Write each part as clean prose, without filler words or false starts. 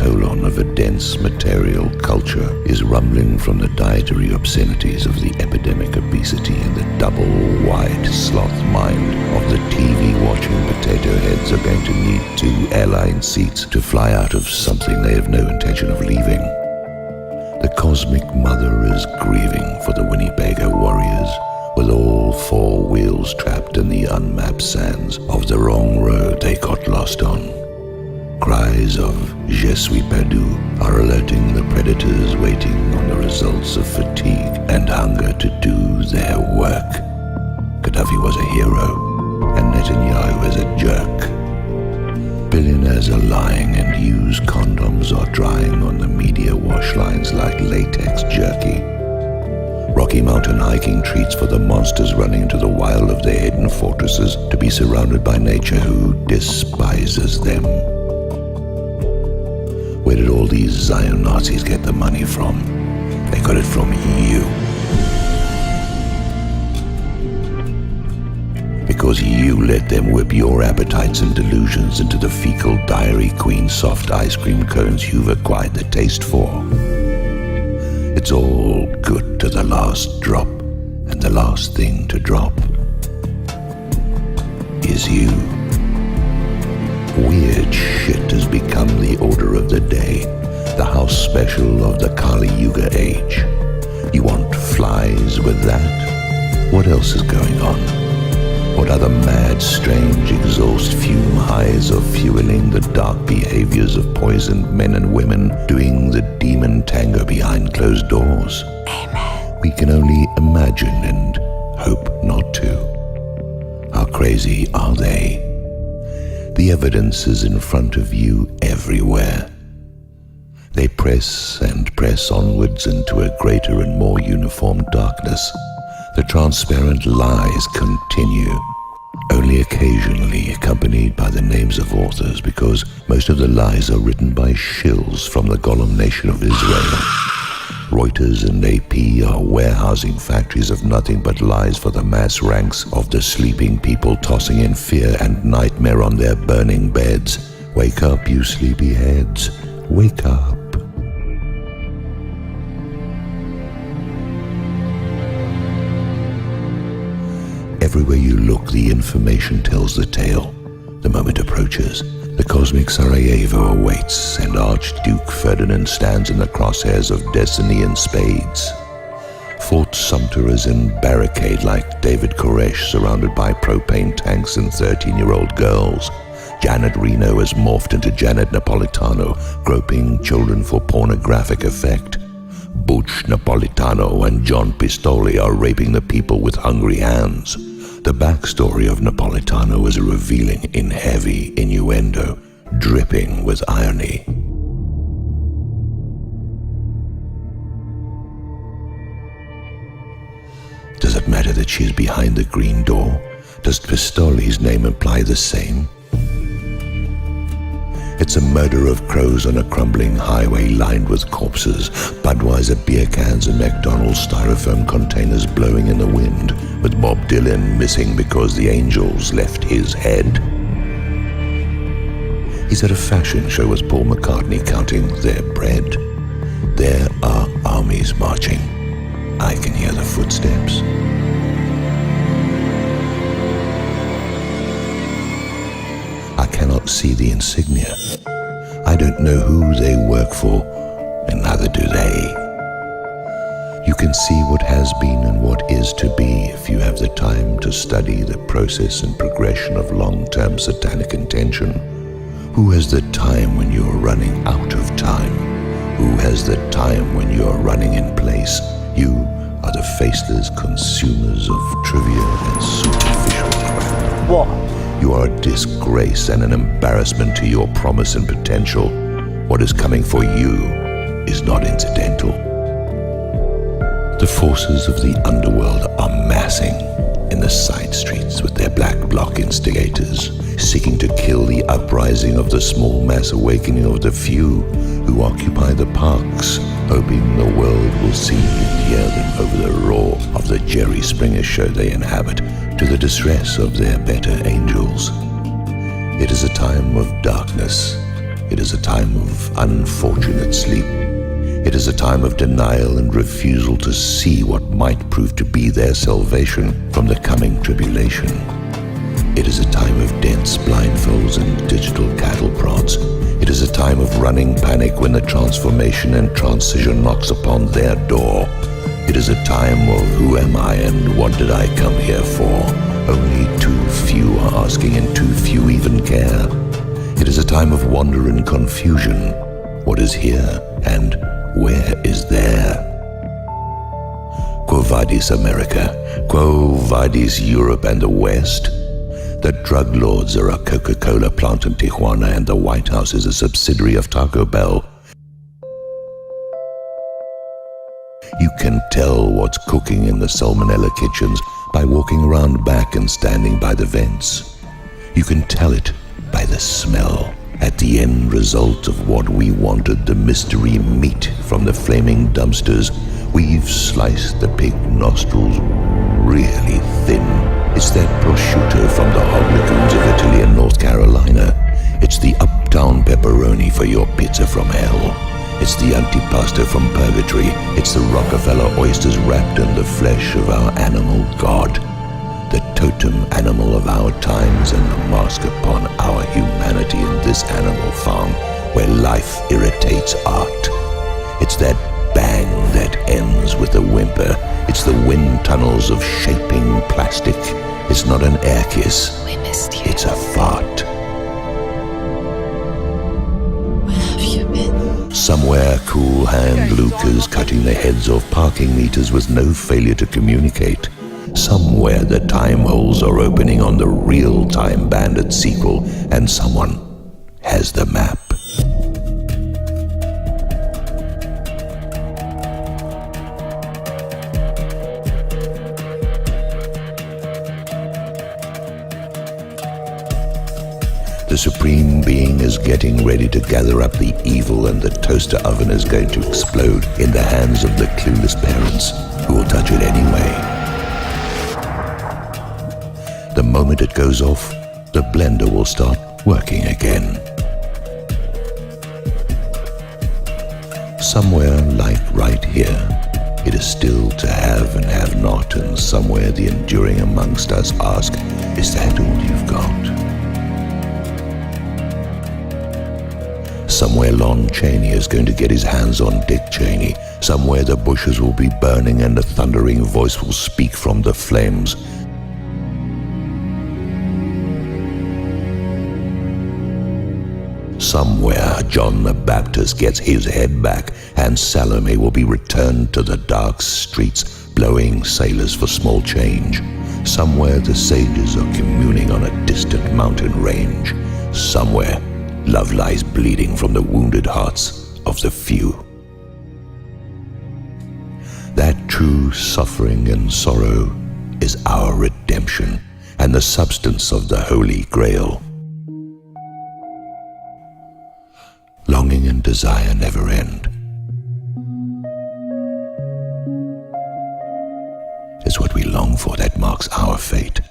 colon of a dense material culture is rumbling from the dietary obscenities of the epidemic obesity and the double-wide sloth mind of the TV-watching potato heads are going to need 2 airline seats to fly out of something they have no intention of leaving. The cosmic mother is grieving for the Winnebago warriors, with all 4 wheels trapped in the unmapped sands of the wrong road they got lost on. Cries of "Je suis perdu" are alerting the predators waiting on the results of fatigue and hunger to do their work. Gaddafi was a hero, and Netanyahu is a jerk. Billionaires are lying, and used condoms are drying on the media wash lines like latex jerky. Rocky Mountain hiking treats for the monsters running into the wild of their hidden fortresses to be surrounded by nature who despises them. Where did all these Zion Nazis get the money from? They got it from you. Because you let them whip your appetites and delusions into the fecal Dairy Queen soft ice cream cones you've acquired the taste for. It's all good to the last drop, and the last thing to drop is you. Weird shit has become the order of the day, the house special of the Kali Yuga age. You want flies with that? What else is going on? What other mad, strange exhaust fume highs are fueling the dark behaviors of poisoned men and women doing the demon tango behind closed doors? Amen. We can only imagine and hope not to. How crazy are they? The evidence is in front of you everywhere. They press and press onwards into a greater and more uniform darkness. The transparent lies continue, only occasionally accompanied by the names of authors, because most of the lies are written by shills from the Golem nation of Israel. Reuters and AP are warehousing factories of nothing but lies for the mass ranks of the sleeping people tossing in fear and nightmare on their burning beds. Wake up, you sleepyheads. Wake up. Everywhere you look, the information tells the tale. The moment approaches. The cosmic Sarajevo awaits, and Archduke Ferdinand stands in the crosshairs of destiny in spades. Fort Sumter is in barricade like David Koresh, surrounded by propane tanks and 13-year-old girls. Janet Reno is morphed into Janet Napolitano, groping children for pornographic effect. Butch Napolitano and John Pistoli are raping the people with hungry hands. The backstory of Napolitano is revealing in heavy innuendo, dripping with irony. Does it matter that she is behind the green door? Does Pistoli's name imply the same? It's a murder of crows on a crumbling highway lined with corpses, Budweiser beer cans and McDonald's styrofoam containers blowing in the wind, with Bob Dylan missing because the Angels left his head. He's at a fashion show with Paul McCartney counting their bread. There are armies marching. I can hear the footsteps. I cannot see the insignia. I don't know who they work for, and neither do they. You can see what has been and what is to be if you have the time to study the process and progression of long-term satanic intention. Who has the time when you are running out of time? Who has the time when you are running in place? You are the faceless consumers of trivia and superficial crap. What? You are a disgrace and an embarrassment to your promise and potential. What is coming for you is not incidental. The forces of the underworld are massing in the side streets with their black bloc instigators, seeking to kill the uprising of the small mass awakening of the few who occupy the parks, hoping the world will see and hear them over the roar of the Jerry Springer show they inhabit, to the distress of their better angels. It is a time of darkness, It is a time of unfortunate sleep. It is a time of denial and refusal to see what might prove to be their salvation from the coming tribulation. It is a time of dense blindfolds and digital cattle prods. It is a time of running panic when the transformation and transition knocks upon their door. It is a time of who am I and what did I come here for? Only too few are asking and too few even care. It is a time of wonder and confusion. What is here and where is there? Quo vadis America? Quo vadis Europe and the West? The drug lords are a Coca-Cola plant in Tijuana and the White House is a subsidiary of Taco Bell. You can tell what's cooking in the salmonella kitchens by walking around back and standing by the vents. You can tell it by the smell. At the end result of what we wanted, the mystery meat from the flaming dumpsters, we've sliced the pig nostrils really thin. It's that prosciutto from the hog lagoons of Italy and North Carolina. It's the uptown pepperoni for your pizza from hell. It's the antipasto from purgatory. It's the Rockefeller oysters wrapped in the flesh of our animal god. The totem animal of our times and the mask upon our humanity in this animal farm where life irritates art. It's that bang that ends with a whimper. It's the wind tunnels of shaping plastic. It's not an air kiss. We missed you. It's a fart. Where have you been? Somewhere cool hand Luke is cutting the heads off parking meters with no failure to communicate. Somewhere the time holes are opening on the real-time Bandit sequel and someone has the map. The Supreme Being is getting ready to gather up the evil and the toaster oven is going to explode in the hands of the clueless parents who will touch it anyway. The moment it goes off, the blender will start working again. Somewhere like right here, it is still to have and have not, and somewhere the enduring amongst us ask, is that all you've got? Somewhere Lon Chaney is going to get his hands on Dick Cheney. Somewhere the bushes will be burning and a thundering voice will speak from the flames. Somewhere John the Baptist gets his head back and Salome will be returned to the dark streets, blowing sailors for small change. Somewhere the sages are communing on a distant mountain range. Somewhere love lies bleeding from the wounded hearts of the few. That true suffering and sorrow is our redemption and the substance of the Holy Grail. Longing and desire never end. It's what we long for that marks our fate.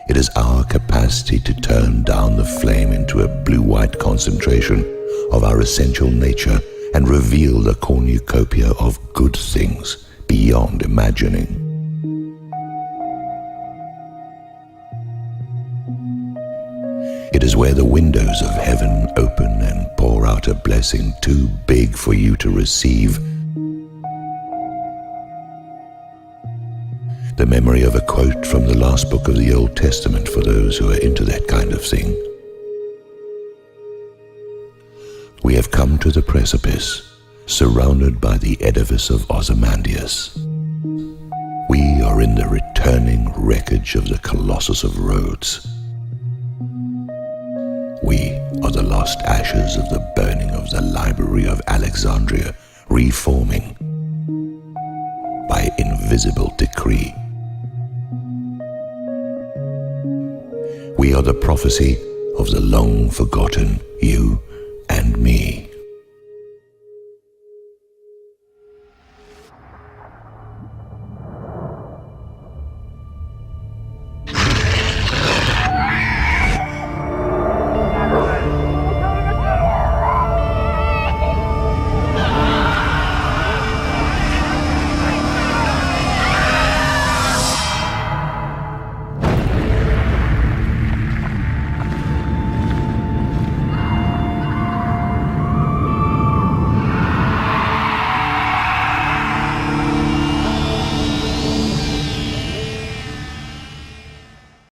It is our capacity to turn down the flame into a blue-white concentration of our essential nature and reveal the cornucopia of good things beyond imagining. It is where the windows of heaven open and pour out a blessing too big for you to receive. The memory of a quote from the last book of the Old Testament for those who are into that kind of thing. We have come to the precipice, surrounded by the edifice of Ozymandias. We are in the returning wreckage of the Colossus of Rhodes. We are the lost ashes of the burning of the Library of Alexandria, reforming by invisible decree. We are the prophecy of the long-forgotten you and me.